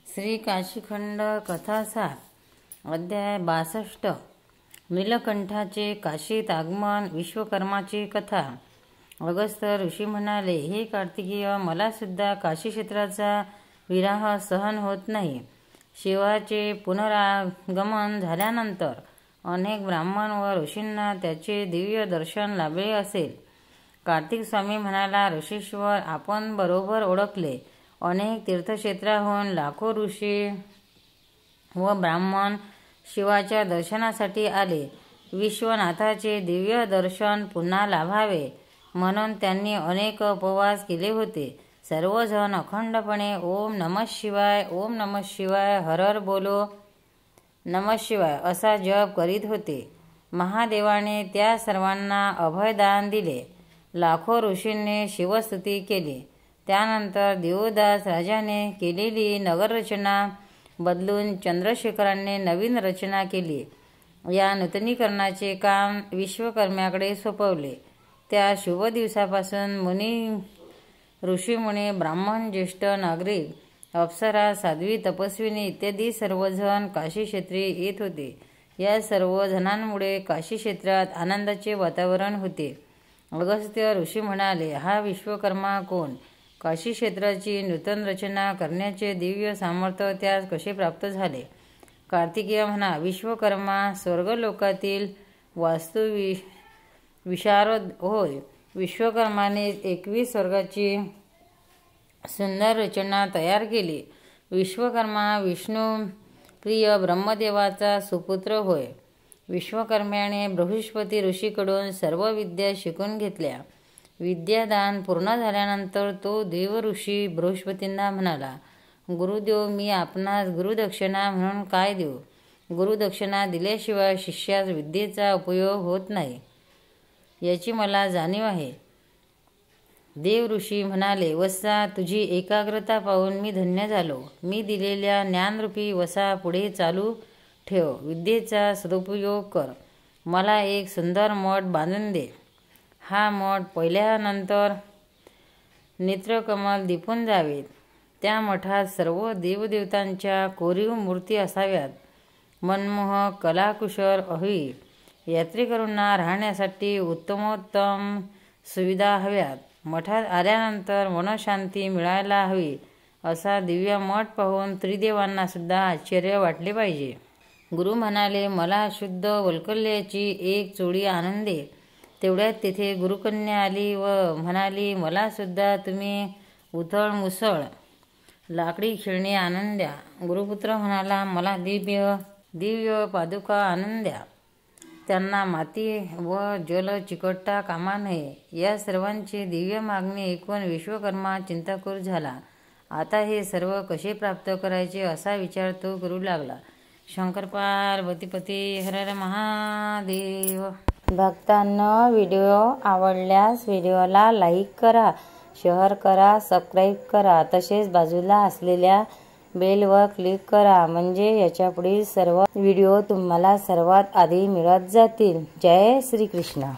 श्री काशीखंड कथासार अध्याय 62 नीलकंठाचे काशीत आगमन विश्वकर्माची कथा। अगस्त्य ऋषी म्हणाले, हे कार्तिकीय, मला सुद्धा काशी क्षेत्राचा विरह सहन होत नाही। शिवाचे पुनरागमन झाल्यानंतर अनेक ब्राह्मण व ऋषींना त्याचे दिव्य दर्शन लाभले असेल। कार्तिक स्वामी म्हणाला, ऋषीश्वर, आपण बरोबर ओळखले। अनेक तीर्थक्षेत्राहून लाखो ऋषी व ब्राह्मण शिवाच्या दर्शनासाठी आले। विश्वनाथाचे दिव्य दर्शन पुन्हा लाभावे म्हणून त्यांनी अनेक उपवास केले होते। सर्वजण अखंडपणे ओम नमः शिवाय, ओम नमः शिवाय, हर हर बोलो नमः शिवाय असा जप करीत होते। महादेवाने त्या सर्वांना अभयदान दिले। लाखो ऋषींनी शिवस्तुती केली। त्यानंतर देवदास राजाने केलेली नगररचना बदलून चंद्रशेखरांनी नवीन रचना केली। या नूतनीकरणाचे काम विश्वकर्म्याकडे सोपवले। त्या शुभ दिवसापासून मुनी, ऋषीमुनी, ब्राह्मण, ज्येष्ठ नागरिक, अप्सरा, साध्वी, तपस्विनी इत्यादी सर्वजण काशी क्षेत्री येत होते। या सर्व जणांमुळे काशी क्षेत्रात आनंदाचे वातावरण होते। अगस्त्य ऋषी म्हणाले, हा विश्वकर्मा कोण? काशी क्षेत्राची नूतन रचना करण्याचे दिव्य सामर्थ्य त्यास कसे प्राप्त झाले? कार्तिकीय म्हणा, विश्वकर्मा स्वर्गलोकातील वास्तु विशारद होय। विश्वकर्माने 21 स्वर्गाची सुंदर रचना तयार केली। विश्वकर्मा विष्णू प्रिय ब्रह्मदेवाचा सुपुत्र होय। विश्वकर्म्याने बृहस्पती ऋषीकडून सर्व विद्या शिकून घेतल्या। विद्यादान पूर्ण झाल्यानंतर तो देवऋषी बृहस्पतींना म्हणाला, गुरुदेव, मी आपणास गुरुदक्षिणा म्हणून काय देऊ? गुरुदक्षिणा दिल्याशिवाय शिष्यास विद्येचा उपयोग होत नाही, याची मला जाणीव आहे। देवऋषी म्हणाले, वत्सा, तुझी एकाग्रता पाहून मी धन्य झालो। मी दिलेल्या ज्ञानरूपी वसा पुढे चालू ठेव। विद्येचा सदुपयोग कर। मला एक सुंदर मठ बांधून दे। हा मठ पाहिल्यानंतर नेत्रकमल दिपून जावेत। त्या मठात सर्व देवदेवतांच्या कोरीव मूर्ती असाव्यात। मनमोहक कलाकुसर हवी। यात्रेकरूंना राहण्यासाठी उत्तमोत्तम सुविधा हव्यात। मठात आल्यानंतर मनशांती मिळायला हवी। असा दिव्य मठ पाहून त्रिदेवांना सुद्धा आश्चर्य वाटले पाहिजे। गुरु म्हणाले, मला शुद्ध वल्कल्याची एक चोळी आणून दे। तेवढ्यात तेथे गुरुकन्या आली व म्हणाली, मला सुद्धा तुम्ही उथळ मुसळ लाकडी खेळणी आणून द्या। गुरुपुत्र म्हणाला, मला दिव्य पादुका आणून द्या। त्यांना माती व जल चिकटता कामा नये। या सर्वांची दिव्य मागणी ऐकून विश्वकर्मा चिंताकुर झाला। आता हे सर्व कसे प्राप्त करायचे असा विचार तो करू लागला। शंकर पार्वतीपती हर हर महादेव। भक्तांनो, व्हिडिओ आवडल्यास व्हिडिओला लाईक करा, शेअर करा, सबस्क्राईब करा, तसेच बाजूला असलेल्या बेलवर क्लिक करा, म्हणजे याच्या पुढील सर्व व्हिडिओ तुम्हाला सर्वात आधी मिळत जातील। जय श्री कृष्ण।